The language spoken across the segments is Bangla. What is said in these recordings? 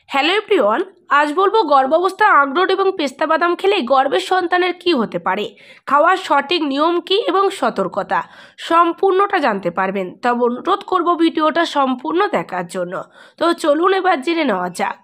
হ্যালো এভরিওয়ান, আজ বলবো গর্ভাবস্থায় আখরোট এবং পেস্তা বাদাম খেলে গর্ভের সন্তানের কি হতে পারে, খাওয়ার সঠিক নিয়ম কি এবং সতর্কতা সম্পূর্ণটা জানতে পারবেন। তবে অনুরোধ করব ভিডিওটা সম্পূর্ণ দেখার জন্য। তো চলুন এবার জেনে নেওয়া যাক।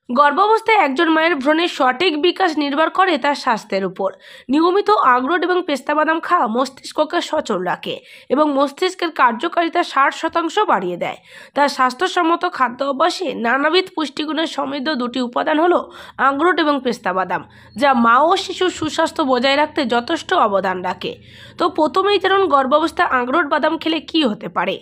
গর্ভাবস্থায় একজন মায়ের ভ্রূণের সঠিক বিকাশ নির্ভর করে তার স্বাস্থ্যের উপর। নিয়মিত আখরোট এবং পেস্তা বাদাম খাওয়া মস্তিষ্ককে সচল রাখে এবং মস্তিষ্কের কার্যকারিতা 60% বাড়িয়ে দেয়। তার স্বাস্থ্যসম্মত খাদ্য অভ্যাসে নানাবিধ পুষ্টিগুণের সমৃদ্ধ দুটি উপাদান হলো আখরোট এবং পেস্তা বাদাম, যা মা ও শিশুর সুস্বাস্থ্য বজায় রাখতে যথেষ্ট অবদান রাখে। তো প্রথমেই ধরুন, গর্ভাবস্থায় আখরোট বাদাম খেলে কি হতে পারে।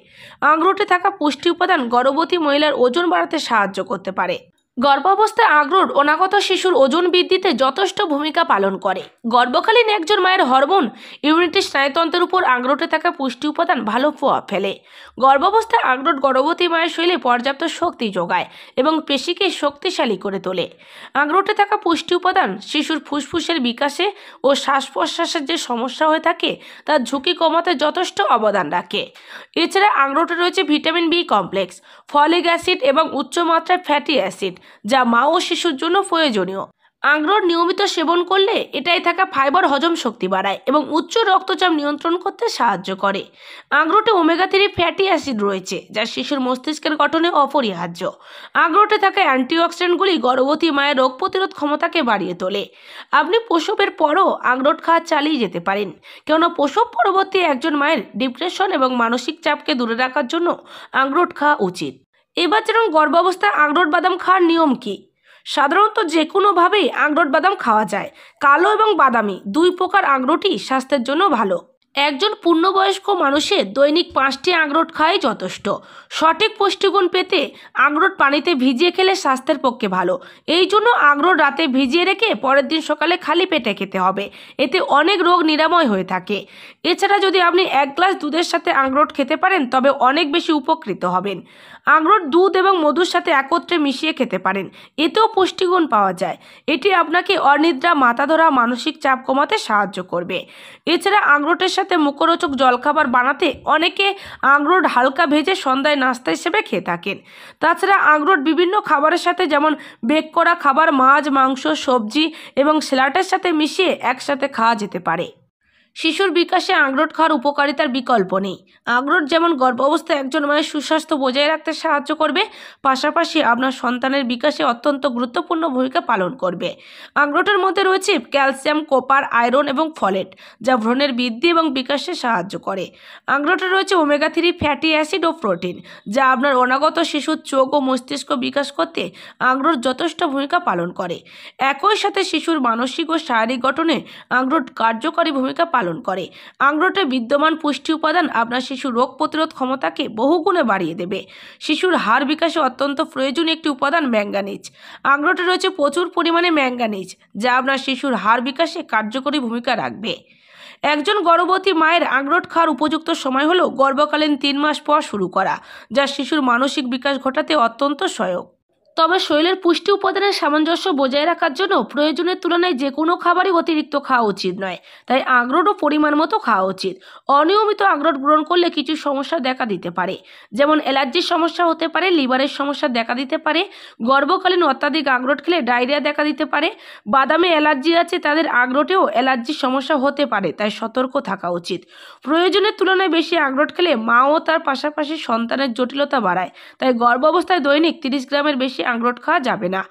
আখরোটে থাকা পুষ্টি উপাদান গর্ভবতী মহিলার ওজন বাড়াতে সাহায্য করতে পারে। গর্ভাবস্থায় আখরোট অনাগত শিশুর ওজন বৃদ্ধিতে যথেষ্ট ভূমিকা পালন করে। গর্ভকালীন একজন মায়ের হরমোন ইমিউনিটি স্নায়ুতন্ত্রের উপর আখরোটে থাকা পুষ্টি উপাদান ভালো প্রভাব ফেলে। গর্ভাবস্থায় আখরোট গর্ভবতী মায়ের শরীরে পর্যাপ্ত শক্তি যোগায় এবং পেশিকে শক্তিশালী করে তোলে। আখরোটে থাকা পুষ্টি উপাদান শিশুর ফুসফুসের বিকাশে ও শ্বাস প্রশ্বাসের যে সমস্যা হয়ে থাকে তার ঝুঁকি কমাতে যথেষ্ট অবদান রাখে। এছাড়া আখরোটে রয়েছে vitamin B complex, folic acid এবং উচ্চমাত্রায় ফ্যাটি অ্যাসিড, যা মা ও শিশুর জন্য প্রয়োজনীয়। আখরোট নিয়মিত সেবন করলে এটাই থাকা ফাইবার হজম শক্তি বাড়ায় এবং উচ্চ রক্তচাপ নিয়ন্ত্রণ করতে সাহায্য করে। আখরোটে ওমেগা 3 ফ্যাটি অ্যাসিড রয়েছে, যা শিশুর মস্তিষ্কের গঠনে অপরিহার্য। আখরোটে থাকা অ্যান্টিঅক্সিডেন্টগুলি গর্ভবতী মায়ের রোগ প্রতিরোধ ক্ষমতাকে বাড়িয়ে তোলে। আপনি প্রসবের পরও আখরোট খাওয়া চালিয়ে যেতে পারেন, কেননা প্রসব পরবর্তী একজন মায়ের ডিপ্রেশন এবং মানসিক চাপকে দূরে রাখার জন্য আখরোট খাওয়া উচিত। এবার যেমন গর্ভাবস্থায় আখরোট বাদাম খাওয়ার নিয়ম কি। সাধারণত যে কোনোভাবেই আখরোট বাদাম খাওয়া যায়। কালো এবং বাদামি দুই প্রকার আখরোটই স্বাস্থ্যের জন্য ভালো। একজন পূর্ণবয়স্ক মানুষের দৈনিক 5টি আখরোট খাওয়াই যথেষ্ট। সঠিক পুষ্টিগুণ পেতে আখরোট পানিতে ভিজিয়ে খেলে স্বাস্থ্যের পক্ষে ভালো। এই জন্য আখরোট রাতে ভিজিয়ে রেখে পরের দিন সকালে খালি পেটে খেতে হবে। এতে অনেক রোগ নিরাময় হয়ে থাকে। এছাড়া যদি আপনি 1 গ্লাস দুধের সাথে আখরোট খেতে পারেন তবে অনেক বেশি উপকৃত হবেন। আখরোট দুধ এবং মধুর সাথে একত্রে মিশিয়ে খেতে পারেন, এতেও পুষ্টিগুণ পাওয়া যায়। এটি আপনাকে অনিদ্রা, মাথা ধরা, মানসিক চাপ কমাতে সাহায্য করবে। এছাড়া আখরোটের সাথে মুখরোচক জলখাবার বানাতে অনেকে আখরোট হালকা ভেজে সন্ধ্যায় নাস্তা হিসেবে খেয়ে থাকেন। তাছাড়া আখরোট বিভিন্ন খাবারের সাথে, যেমন বেক করা খাবার, মাছ, মাংস, সবজি এবং স্যালাডের সাথে মিশিয়ে একসাথে খাওয়া যেতে পারে। শিশুর বিকাশে আখরোট খাওয়ার উপকারিতার বিকল্প নেই। আখরোট যেমন গর্ভাবস্থায় একজন মায়ের সুস্বাস্থ্য বজায় রাখতে সাহায্য করবে, পাশাপাশি আপনার সন্তানের বিকাশে অত্যন্ত গুরুত্বপূর্ণ ভূমিকা পালন করবে। আখরোটের মধ্যে রয়েছে ক্যালসিয়াম, কপার, আয়রন এবং ফলেট, যা ভ্রূণের বৃদ্ধি এবং বিকাশে সাহায্য করে। আখরোটে রয়েছে ওমেগা 3 ফ্যাটি অ্যাসিড ও প্রোটিন, যা আপনার অনাগত শিশুর চোখ ও মস্তিষ্ক বিকাশ করতে আখরোট যথেষ্ট ভূমিকা পালন করে। একই সাথে শিশুর মানসিক ও শারীরিক গঠনে আখরোট কার্যকরী ভূমিকা পালন করে। আখরোটে বিদ্যমান পুষ্টি উপাদান আপনার শিশুর রোগ প্রতিরোধ ক্ষমতাকে বহুগুণে বাড়িয়ে দেবে। শিশুর হাড় বিকাশে অত্যন্ত প্রয়োজনীয় একটি উপাদান ম্যাঙ্গানিজ। আখরোটে রয়েছে প্রচুর পরিমাণে ম্যাঙ্গানিজ, যা আপনার শিশুর হাড় বিকাশে কার্যকরী ভূমিকা রাখবে। একজন গর্ভবতী মায়ের আখরোট খাওয়ার উপযুক্ত সময় হলো গর্ভকালীন 3 মাস পর শুরু করা, যা শিশুর মানসিক বিকাশ ঘটাতে অত্যন্ত সহায়ক। তবে শরীরের পুষ্টি উপাদানের সামঞ্জস্য বজায় রাখার জন্য প্রয়োজনের তুলনায় যে কোনো খাবারই অতিরিক্ত খাওয়া উচিত নয়। তাই আখরোটও পরিমাণ মতো খাওয়া উচিত। অনিয়মিত আখরোট গ্রহণ করলে কিছু সমস্যা দেখা দিতে পারে, যেমন অ্যালার্জির সমস্যা হতে পারে, লিভারের সমস্যা দেখা দিতে পারে। গর্ভকালীন অত্যাধিক আখরোট খেলে ডায়রিয়া দেখা দিতে পারে। বাদামে অ্যালার্জি আছে তাদের আখরোটেও অ্যালার্জির সমস্যা হতে পারে, তাই সতর্ক থাকা উচিত। প্রয়োজনের তুলনায় বেশি আখরোট খেলে মা ও তার পাশাপাশি সন্তানের জটিলতা বাড়ায়, তাই গর্ভাবস্থায় দৈনিক 30 গ্রামের বেশি আখরোট খাওয়া যাবে না।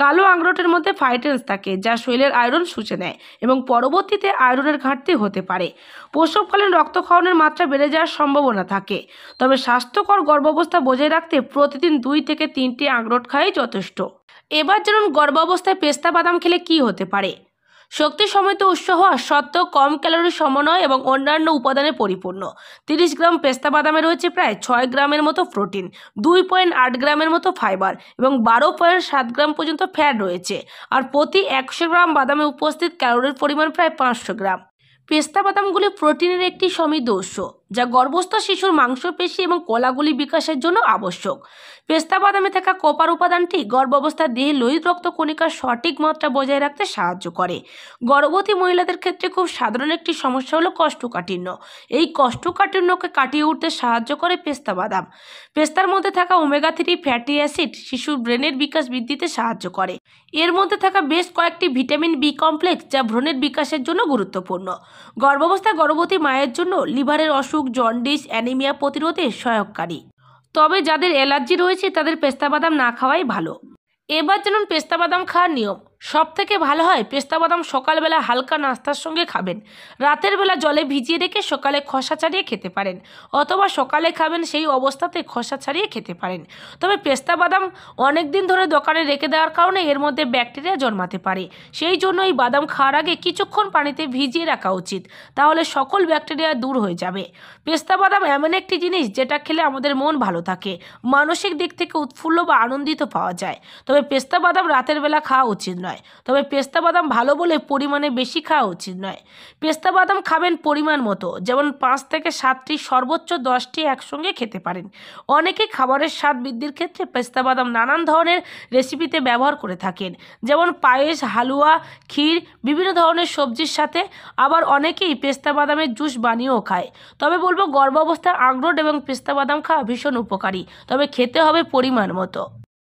কালো আখরোটের মধ্যে ফাইটেন্স থাকে, যা শরীরের আয়রন শুষে নেয় এবং পরবর্তীতে আয়রনের ঘাটতি হতে পারে। প্রসবকালীন রক্তক্ষরণের মাত্রা বেড়ে যাওয়ার সম্ভাবনা থাকে। তবে স্বাস্থ্যকর গর্ভাবস্থা বজায় রাখতে প্রতিদিন 2 থেকে 3টি আখরোট খাওয়াই যথেষ্ট। এবার যেমন গর্ভাবস্থায় পেস্তা বাদাম খেলে কি হতে পারে। শক্তি সমৃদ্ধ উৎস হওয়া সত্ত্বেও কম ক্যালোরি সমন্বয় এবং অন্যান্য উপাদানে পরিপূর্ণ। 30 গ্রাম পেস্তা বাদামে রয়েছে প্রায় 6 গ্রামের মতো প্রোটিন, 2.8 গ্রামের মতো ফাইবার এবং 12.7 গ্রাম পর্যন্ত ফ্যাট রয়েছে। আর প্রতি 100 গ্রাম বাদামে উপস্থিত ক্যালোরির পরিমাণ প্রায় 500 গ্রাম। পেস্তা বাদামগুলি প্রোটিনের একটি সমৃদ্ধ উৎস, যা গর্ভস্থ শিশুর মাংসপেশি এবং কলাগুলি বিকাশের জন্য আবশ্যক। পেস্তা বাদামে থাকা কপার উপাদানটি গর্ভাবস্থায় দেহে লোহিত রক্ত কণিকার সঠিক মাত্রা বজায় রাখতে সাহায্য করে। গর্ভবতী মহিলাদের ক্ষেত্রে খুব সাধারণ একটি সমস্যা হলো কোষ্ঠকাঠিন্য। এই কোষ্ঠকাঠিন্যকে কাটিয়ে উঠতে সাহায্য করে পেস্তা বাদাম। পেস্তার মধ্যে থাকা ওমেগা-3 ফ্যাটি অ্যাসিড শিশুর ব্রেনের বিকাশ বৃদ্ধিতে সাহায্য করে। এর মধ্যে থাকা বেশ কয়েকটি ভিটামিন বি কমপ্লেক্স, যা ভ্রূণের বিকাশের জন্য গুরুত্বপূর্ণ। গর্ভাবস্থায় গর্ভবতী মায়ের জন্য লিভারের অসুখ, জন্ডিস, অ্যানিমিয়া প্রতিরোধে সহায়ককারী। তবে যাদের অ্যালার্জি রয়েছে তাদের পেস্তা বাদাম না খাওয়াই ভালো। এবার জানুন পেস্তা বাদাম খাওয়ার নিয়ম। সব থেকে ভালো হয় পেস্তা বাদাম সকালবেলা হালকা নাস্তার সঙ্গে খাবেন। রাতের বেলা জলে ভিজিয়ে রেখে সকালে খোসা ছাড়িয়ে খেতে পারেন, অথবা সকালে খাবেন সেই অবস্থাতে খোসা ছাড়িয়ে খেতে পারেন। তবে পেস্তা বাদাম অনেক দিন ধরে দোকানে রেখে দেওয়ার কারণে এর মধ্যে ব্যাকটেরিয়া জন্মাতে পারে। সেই জন্য এই বাদাম খাওয়ার আগে কিছুক্ষণ পানিতে ভিজিয়ে রাখা উচিত, তাহলে সকল ব্যাকটেরিয়া দূর হয়ে যাবে। পেস্তা বাদাম এমন একটি জিনিস যেটা খেলে আমাদের মন ভালো থাকে, মানসিক দিক থেকে উৎফুল্ল বা আনন্দিত পাওয়া যায়। তবে পেস্তা বাদাম রাতের বেলা খাওয়া উচিত নয়। তবে পেস্তা বাদাম ভালো বলে পরিমাণে বেশি খাওয়া উচিত নয়। পেস্তা বাদাম খাবেন পরিমাণ মতো, যেমন 5 থেকে 7টি, সর্বোচ্চ 10টি একসঙ্গে খেতে পারেন। অনেকে খাবারের স্বাদ বৃদ্ধির ক্ষেত্রে পেস্তা বাদাম নানান ধরনের রেসিপিতে ব্যবহার করে থাকেন, যেমন পায়েস, হালুয়া, ক্ষীর, বিভিন্ন ধরনের সবজির সাথে। আবার অনেকেই পেস্তা বাদামের জুস বানিয়েও খায়। তবে বলবো গর্ভাবস্থায় আখরোট এবং পেস্তা বাদাম খাওয়া ভীষণ উপকারী, তবে খেতে হবে পরিমাণ মতো।